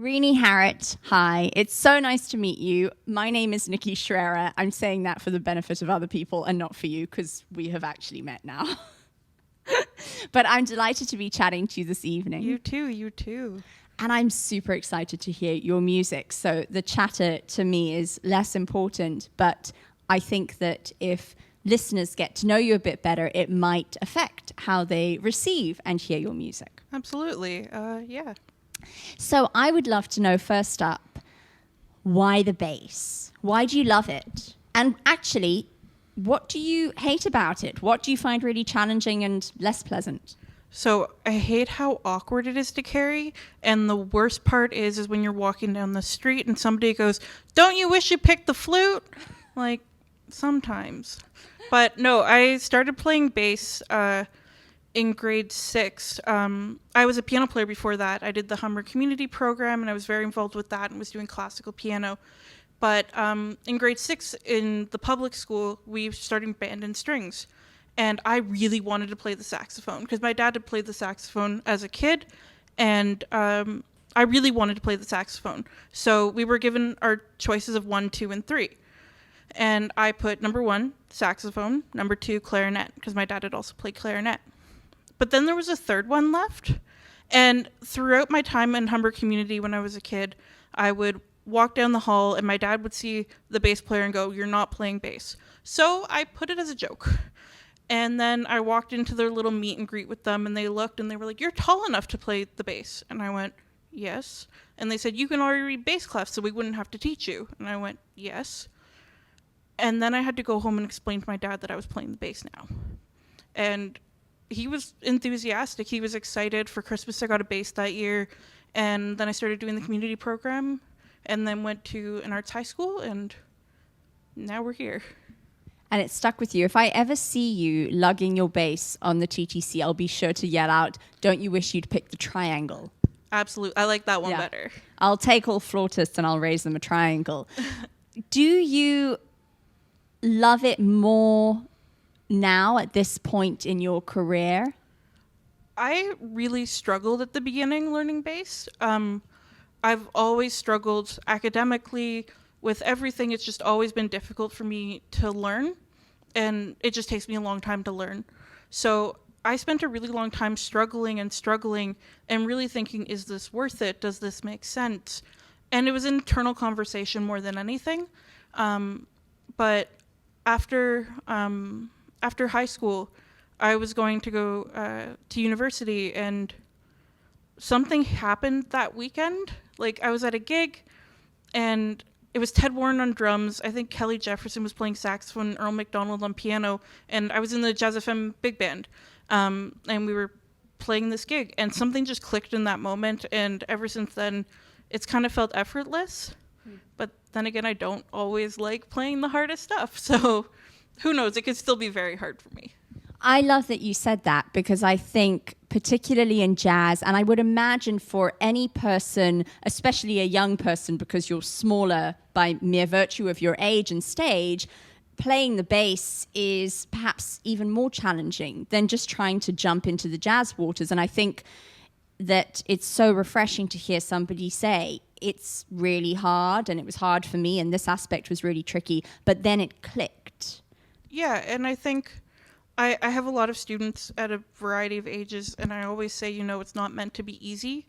Reknee Harrett, hi. It's so nice to meet you. My name is Nikki Schrerer. I'm saying that for the benefit of other people and not for you because we have actually met now. But I'm delighted to be chatting to you this evening. You too. And I'm super excited to hear your music. So the chatter to me is less important, but I think that if listeners get to know you a bit better, it might affect how they receive and hear your music. Absolutely. Yeah. So I would love to know, first up, why the bass? Why do you love it? And actually, what do you hate about it? What do you find really challenging and less pleasant? So I hate how awkward it is to carry. And the worst part is when you're walking down the street and somebody goes, "Don't you wish you picked the flute?" Like, sometimes. But no, I started playing bass in grade 6. I was a piano player before that. I did the Humber Community Program, and I was very involved with that and was doing classical piano. But in grade 6 in the public school, we started band and strings. And I really wanted to play the saxophone because my dad had played the saxophone as a kid, and I really wanted to play the saxophone. So we were given our choices of 1, 2, and 3. And I put number 1, saxophone, number 2, clarinet, because my dad had also played clarinet. But then there was a third one left. And throughout my time in Humber Community when I was a kid, I would walk down the hall and my dad would see the bass player and go, "You're not playing bass." So I put it as a joke. And then I walked into their little meet and greet with them and they looked and they were like, "You're tall enough to play the bass." And I went, "Yes." And they said, "You can already read bass clef, so we wouldn't have to teach you." And I went, "Yes." And then I had to go home and explain to my dad that I was playing the bass now. And he was enthusiastic. He was excited. For Christmas, I got a bass that year. And then I started doing the community program and then went to an arts high school, and now we're here. And it stuck with you. If I ever see you lugging your bass on the TTC, I'll be sure to yell out, "Don't you wish you'd picked the triangle?" Absolutely. I like that one better. I'll take all flautists and I'll raise them a triangle. Do you love it more now at this point in your career? I really struggled at the beginning learning bass. I've always struggled academically with everything. It's just always been difficult for me to learn, and it just takes me a long time to learn. So I spent a really long time struggling and really thinking, is this worth it? Does this make sense? And it was an internal conversation more than anything. But after high school, I was going to go to university, and something happened that weekend. Like, I was at a gig, and it was Ted Warren on drums. I think Kelly Jefferson was playing saxophone, Earl McDonald on piano, and I was in the Jazz FM big band. And we were playing this gig, and something just clicked in that moment, and ever since then, it's kind of felt effortless. But then again, I don't always like playing the hardest stuff, so who knows? It could still be very hard for me. I love that you said that, because I think particularly in jazz, and I would imagine for any person, especially a young person, because you're smaller by mere virtue of your age and stage, playing the bass is perhaps even more challenging than just trying to jump into the jazz waters. And I think that it's so refreshing to hear somebody say, it's really hard, and it was hard for me, and this aspect was really tricky, but then it clicked. Yeah, and I think I have a lot of students at a variety of ages, and I always say, it's not meant to be easy,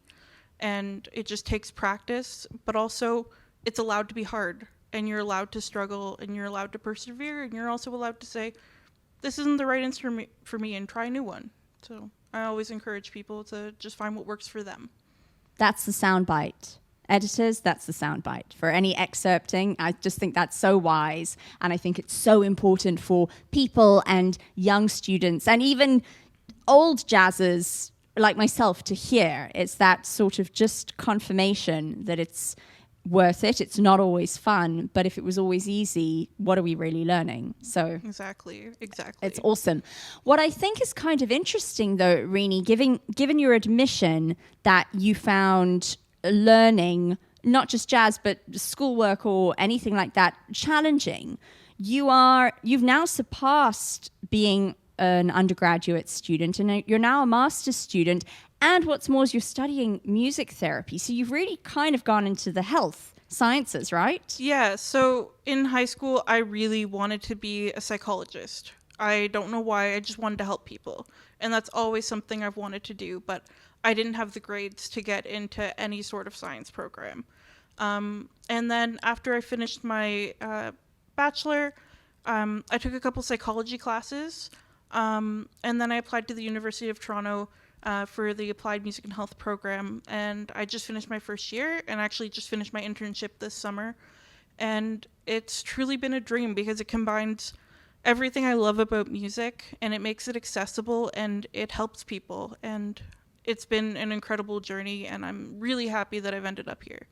and it just takes practice, but also it's allowed to be hard, and you're allowed to struggle, and you're allowed to persevere, and you're also allowed to say, this isn't the right instrument for me, and try a new one. So I always encourage people to just find what works for them. That's the soundbite. Editors, that's the soundbite. For any excerpting, I just think that's so wise. And I think it's so important for people and young students and even old jazzers like myself to hear. It's that sort of just confirmation that it's worth it. It's not always fun, but if it was always easy, what are we really learning? So Exactly. It's awesome. What I think is kind of interesting, though, Reknee, given your admission that you found learning not just jazz but schoolwork or anything like that challenging, you've now surpassed being an undergraduate student and you're now a master's student, And what's more is you're studying music therapy. So you've really kind of gone into the health sciences, right? Yeah, so in high school, I really wanted to be a psychologist. I don't know why, I just wanted to help people. And that's always something I've wanted to do, but I didn't have the grades to get into any sort of science program. And then after I finished my bachelor, I took a couple psychology classes, and then I applied to the University of Toronto for the Applied Music and Health program. And I just finished my first year and actually just finished my internship this summer. And it's truly been a dream because it combines everything I love about music and it makes it accessible and it helps people. And it's been an incredible journey, and I'm really happy that I've ended up here.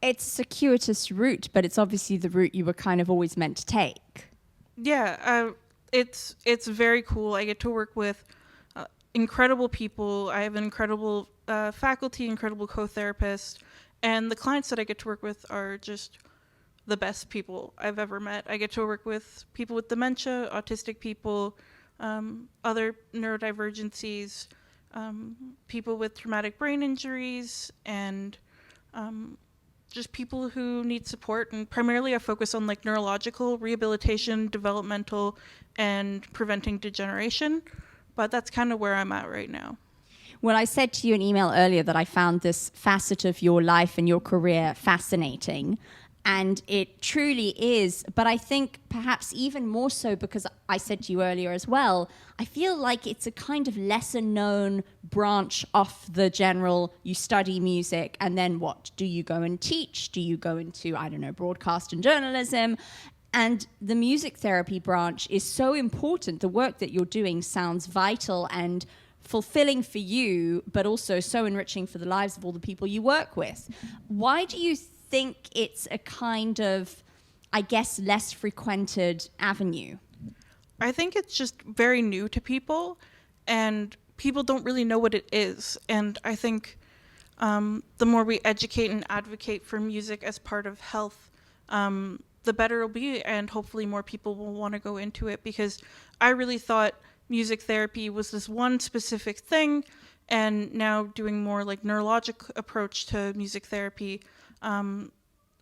It's a circuitous route, but it's obviously the route you were kind of always meant to take. Yeah, it's very cool. I get to work with incredible people. I have an incredible faculty, incredible co-therapists, and the clients that I get to work with are just the best people I've ever met. I get to work with people with dementia, autistic people, other neurodivergencies, people with traumatic brain injuries, and just people who need support. And primarily I focus on like neurological rehabilitation, developmental, and preventing degeneration. But that's kind of where I'm at right now. Well, I said to you in email earlier that I found this facet of your life and your career fascinating. And it truly is. But I think perhaps even more so because I said to you earlier as well, I feel like it's a kind of lesser known branch off the general, you study music and then what? Do you go and teach? Do you go into, I don't know, broadcast and journalism? And the music therapy branch is so important. The work that you're doing sounds vital and fulfilling for you, but also so enriching for the lives of all the people you work with. Why do you think it's a kind of, I guess, less frequented avenue? I think it's just very new to people, and people don't really know what it is. And I think the more we educate and advocate for music as part of health, the better it'll be, and hopefully more people will want to go into it, because I really thought music therapy was this one specific thing, and now doing more like neurologic approach to music therapy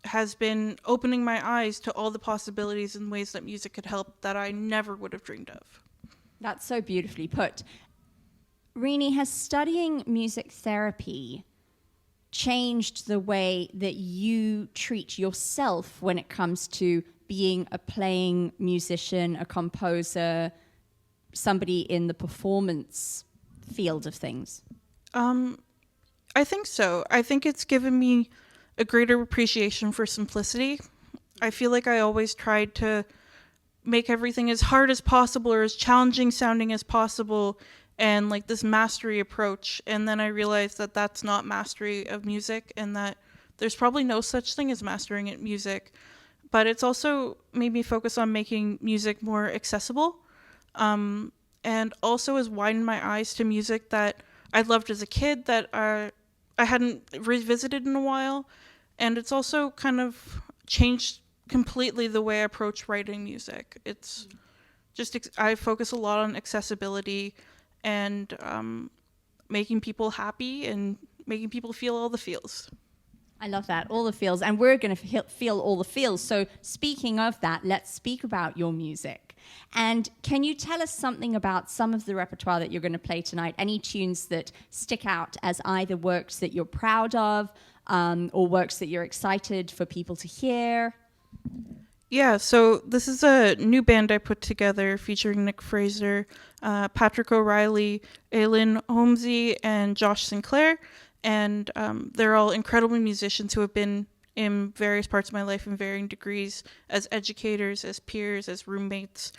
has been opening my eyes to all the possibilities and ways that music could help that I never would have dreamed of. That's so beautifully put. Reknee, has studying music therapy changed the way that you treat yourself when it comes to being a playing musician, a composer, somebody in the performance field of things? I think so. I think it's given me a greater appreciation for simplicity. I feel like I always tried to make everything as hard as possible or as challenging sounding as possible, and like this mastery approach. And then I realized that that's not mastery of music, and that there's probably no such thing as mastering at music. But it's also made me focus on making music more accessible, and also has widened my eyes to music that I loved as a kid that I hadn't revisited in a while. And it's also kind of changed completely the way I approach writing music. It's just, I focus a lot on accessibility and making people happy and making people feel all the feels. I love that, all the feels. And we're going to feel all the feels. So speaking of that, let's speak about your music. And can you tell us something about some of the repertoire that you're going to play tonight? Any tunes that stick out as either works that you're proud of, or works that you're excited for people to hear? Yeah, so this is a new band I put together featuring Nick Fraser, Patrick O'Reilly, Aylin Holmesy, and Josh Sinclair. And they're all incredible musicians who have been in various parts of my life in varying degrees, as educators, as peers, as roommates.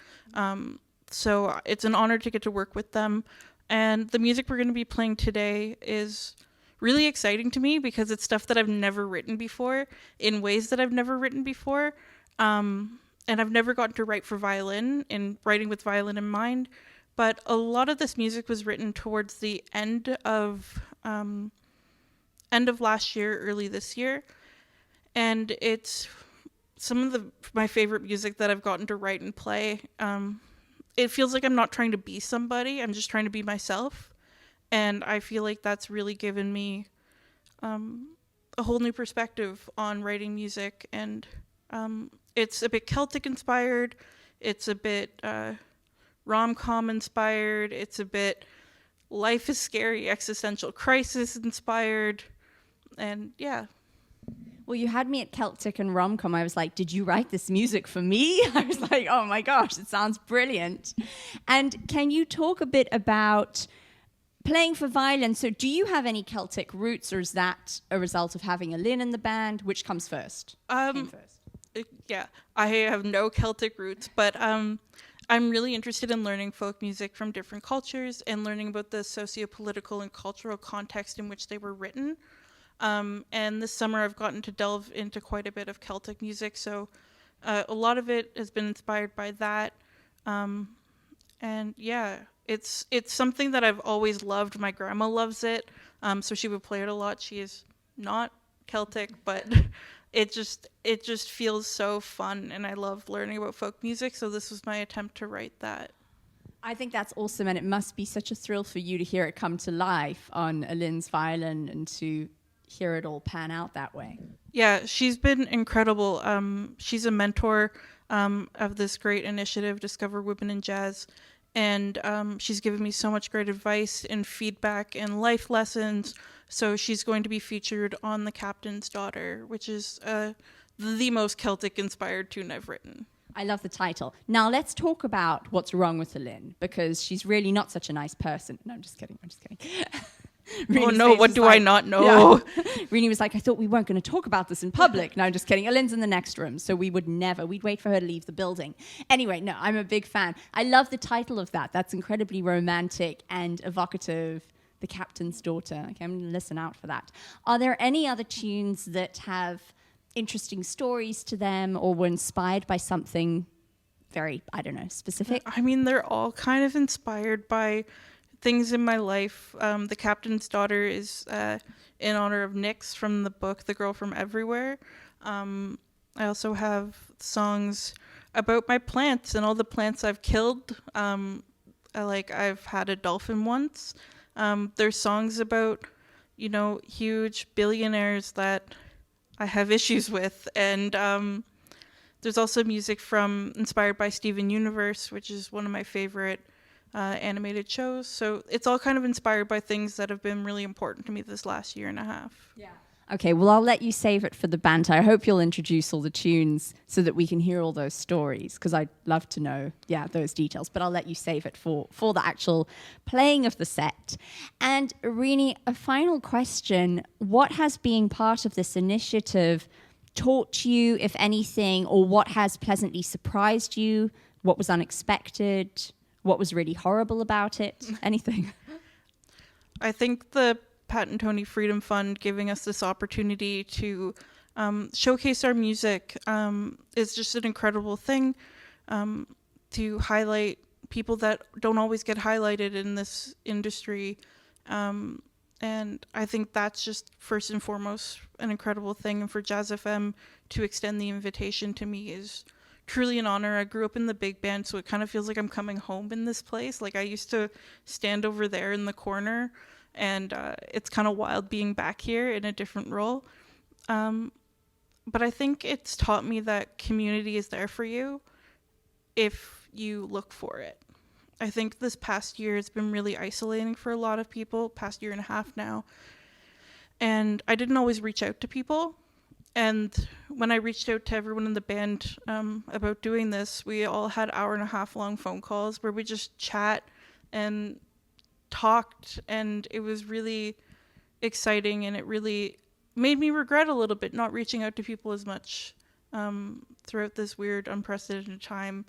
So it's an honor to get to work with them. And the music we're going to be playing today is really exciting to me because it's stuff that I've never written before in ways that I've never written before. And I've never gotten to write for violin and writing with violin in mind. But a lot of this music was written towards the end of last year, early this year. And it's some of my favorite music that I've gotten to write and play. It feels like I'm not trying to be somebody. I'm just trying to be myself. And I feel like that's really given me a whole new perspective on writing music. And it's a bit Celtic inspired. It's a bit rom-com inspired. It's a bit life is scary, existential crisis inspired. And yeah. Well, you had me at Celtic and rom-com. I was like, did you write this music for me? I was like, oh my gosh, it sounds brilliant. And can you talk a bit about playing for violin? So do you have any Celtic roots, or is that a result of having a Lynn in the band? Which comes first? Came first? Yeah, I have no Celtic roots, but I'm really interested in learning folk music from different cultures and learning about the socio-political and cultural context in which they were written. And this summer I've gotten to delve into quite a bit of Celtic music, so a lot of it has been inspired by that. And yeah, it's something that I've always loved. My grandma loves it, so she would play it a lot. She is not Celtic, but it just feels so fun, and I love learning about folk music, so this was my attempt to write that. I think that's awesome, and it must be such a thrill for you to hear it come to life on a Lynn's violin and to hear it all pan out that way. Yeah, she's been incredible. She's a mentor of this great initiative, Discover Women in Jazz, and she's given me so much great advice and feedback and life lessons. So she's going to be featured on The Captain's Daughter, which is the most Celtic-inspired tune I've written. I love the title. Now let's talk about what's wrong with Lynn, because she's really not such a nice person. No, I'm just kidding. Oh no, what do I not know? Yeah. Renee was like, I thought we weren't going to talk about this in public. No, I'm just kidding. Lynn's in the next room, so we'd wait for her to leave the building. Anyway, no, I'm a big fan. I love the title of that. That's incredibly romantic and evocative. The Captain's Daughter. Okay, I'm going to listen out for that. Are there any other tunes that have interesting stories to them or were inspired by something very, I don't know, specific? I mean, they're all kind of inspired by things in my life. The Captain's Daughter is in honor of Nyx from the book The Girl from Everywhere. I also have songs about my plants and all the plants I've killed. I've had a dolphin once. There's songs about, huge billionaires that I have issues with. And there's also music inspired by Steven Universe, which is one of my favorite animated shows. So it's all kind of inspired by things that have been really important to me this last year and a half. Yeah. Okay, well, I'll let you save it for the banter. I hope you'll introduce all the tunes so that we can hear all those stories, because I'd love to know, those details. But I'll let you save it for the actual playing of the set. And Renee, a final question. What has being part of this initiative taught you, if anything, or what has pleasantly surprised you? What was unexpected? What was really horrible about it? Anything? I think the Pat and Tony Freedom Fund giving us this opportunity to showcase our music is just an incredible thing, to highlight people that don't always get highlighted in this industry. And I think that's just first and foremost an incredible thing. And for Jazz FM to extend the invitation to me is truly an honor. I grew up in the big band, so it kind of feels like I'm coming home in this place. Like I used to stand over there in the corner, and it's kind of wild being back here in a different role. But I think it's taught me that community is there for you if you look for it. I think this past year has been really isolating for a lot of people, past year and a half now. And I didn't always reach out to people. And when I reached out to everyone in the band about doing this, we all had 1.5 hour long phone calls where we just chat and talked, and it was really exciting, and it really made me regret a little bit not reaching out to people as much throughout this weird, unprecedented time.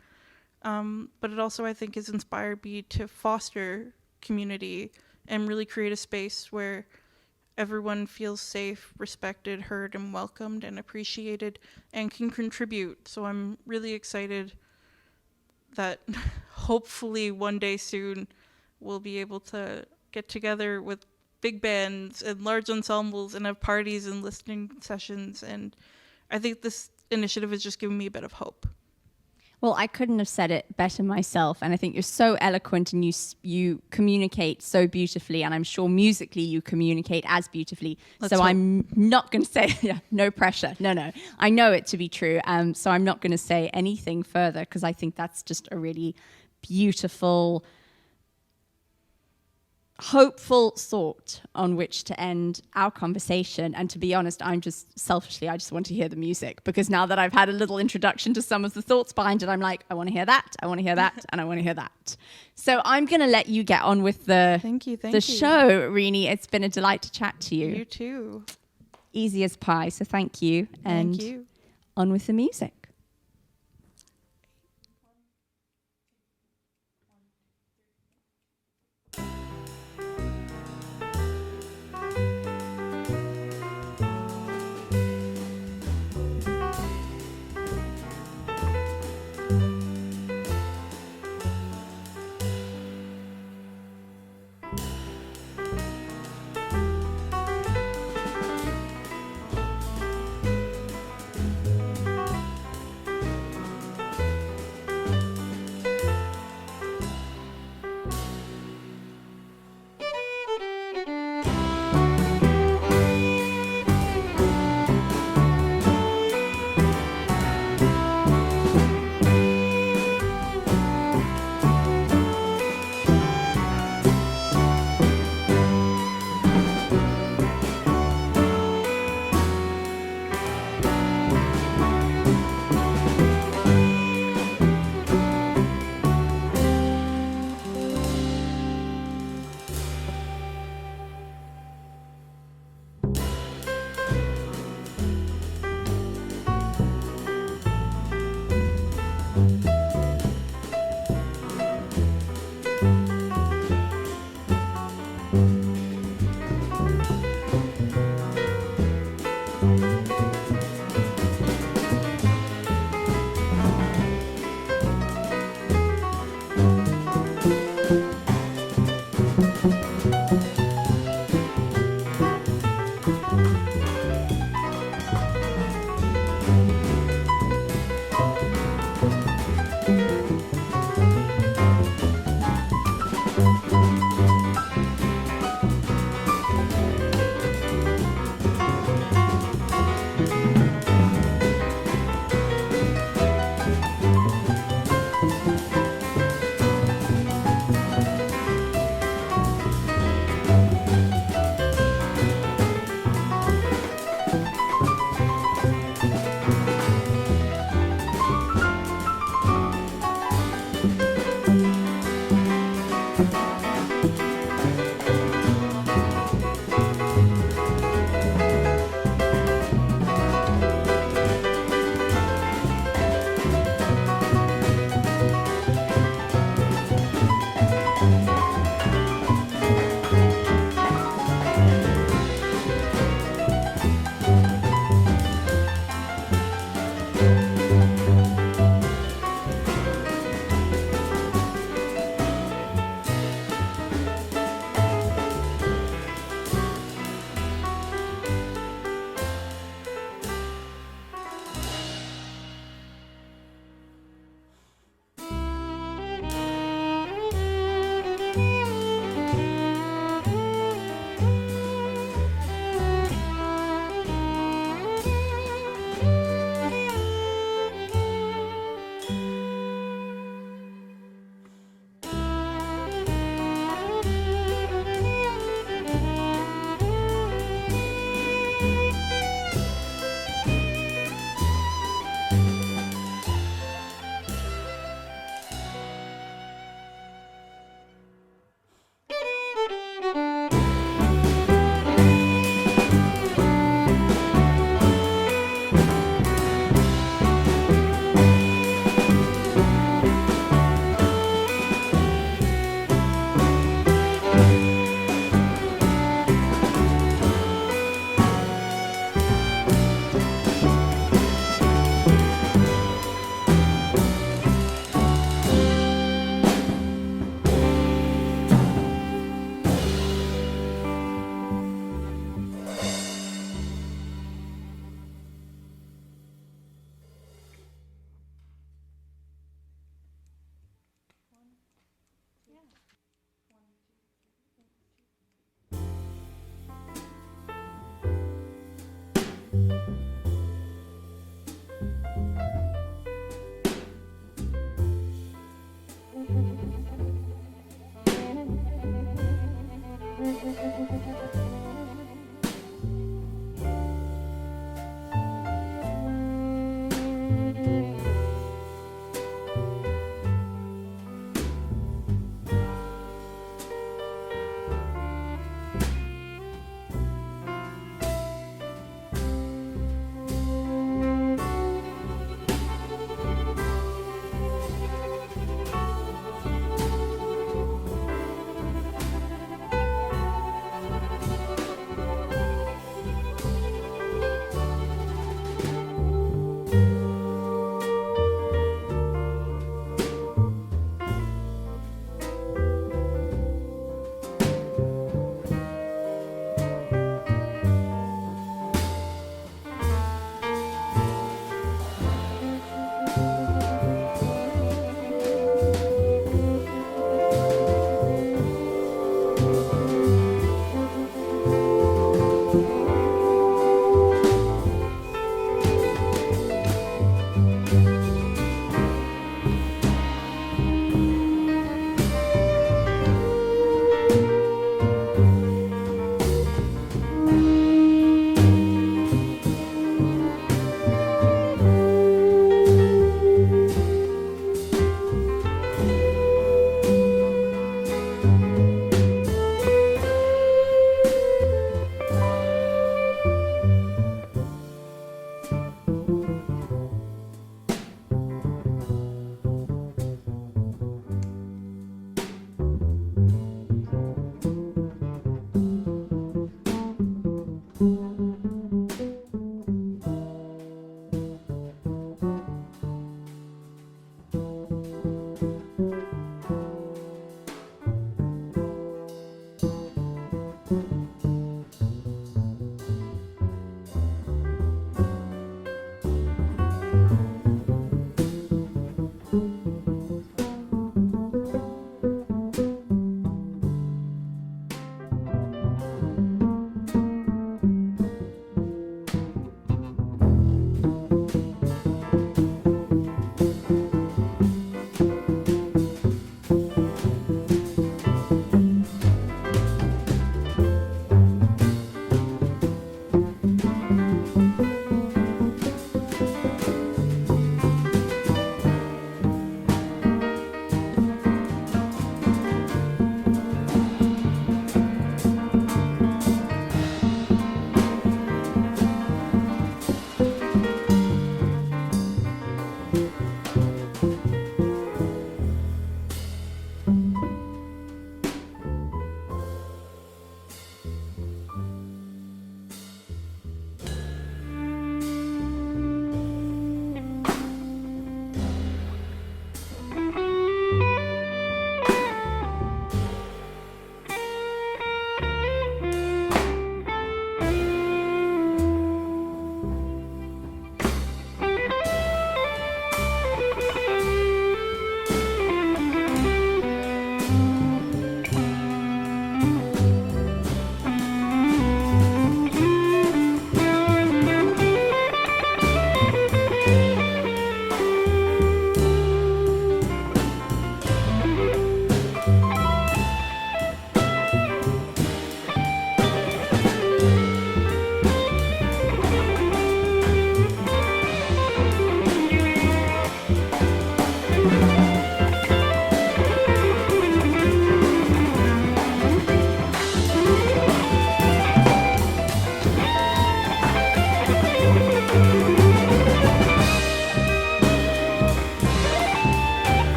But it also, I think, has inspired me to foster community and really create a space where everyone feels safe, respected, heard, and welcomed and appreciated and can contribute. So I'm really excited that hopefully one day soon we'll be able to get together with big bands and large ensembles and have parties and listening sessions. And I think this initiative has just given me a bit of hope. Well, I couldn't have said it better myself, and I think you're so eloquent, and you communicate so beautifully, and I'm sure musically you communicate as beautifully. Let's so hope. I'm not going to say no pressure. No, I know it to be true. So I'm not going to say anything further because I think that's just a really beautiful, hopeful thought on which to end our conversation. And to be honest, I just want to hear the music, because now that I've had a little introduction to some of the thoughts behind it, I'm like, I want to hear that, I want to hear that, and I want to hear that. So I'm going to let you get on with the show, Reknee. It's been a delight to chat to you. You too. Easy as pie. So thank you. And Thank you. on with the music.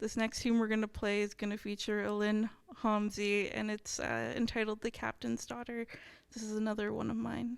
This next tune we're going to play is going to feature Lynn Homsey, and it's entitled The Captain's Daughter. This is another one of mine.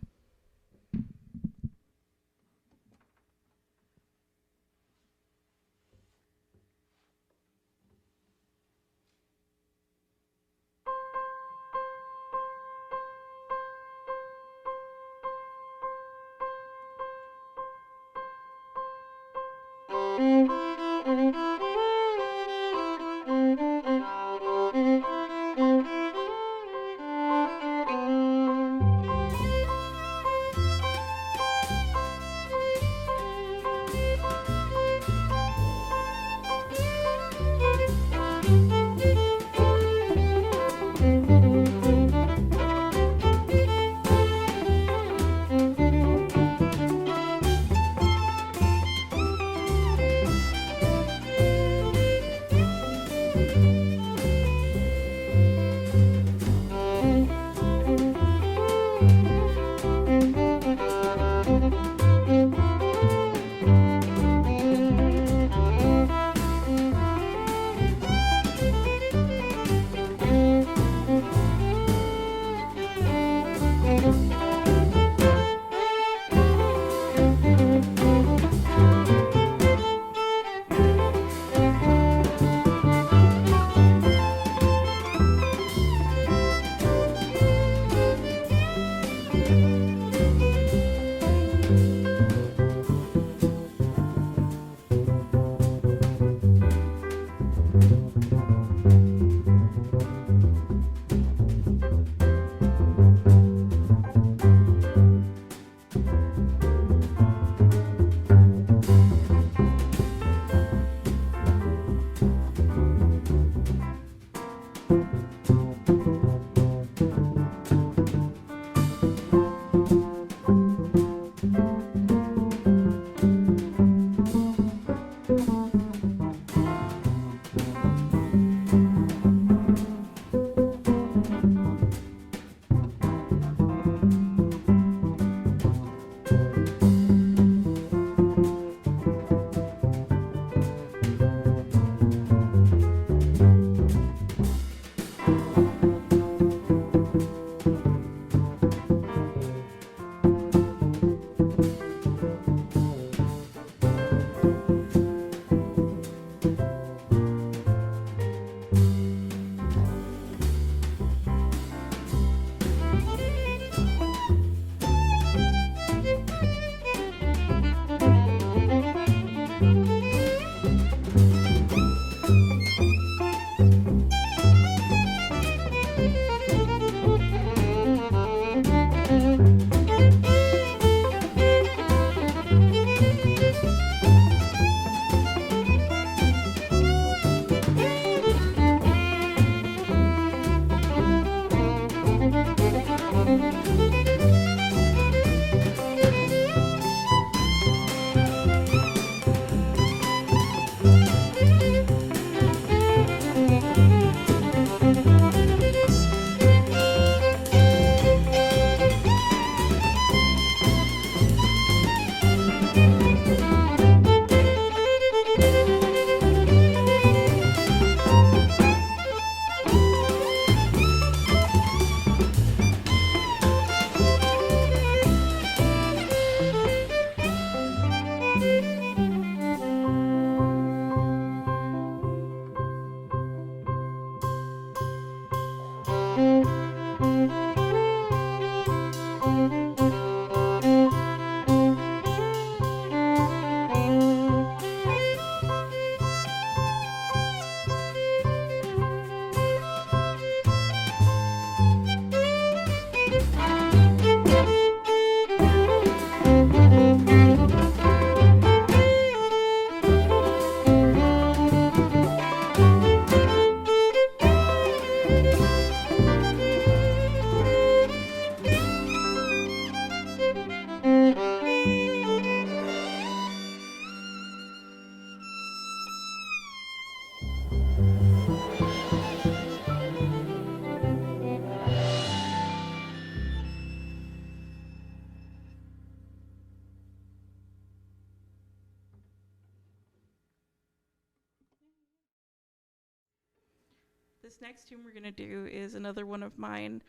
This next tune we're going to do is another one of mine,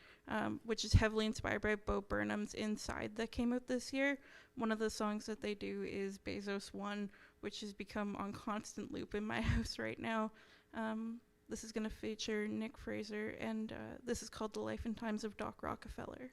which is heavily inspired by Bo Burnham's Inside that came out this year. One of the songs that they do is Bezos One, which has become on constant loop in my house right now. This is going to feature Nick Fraser, and this is called The Life and Times of Doc Rockefeller.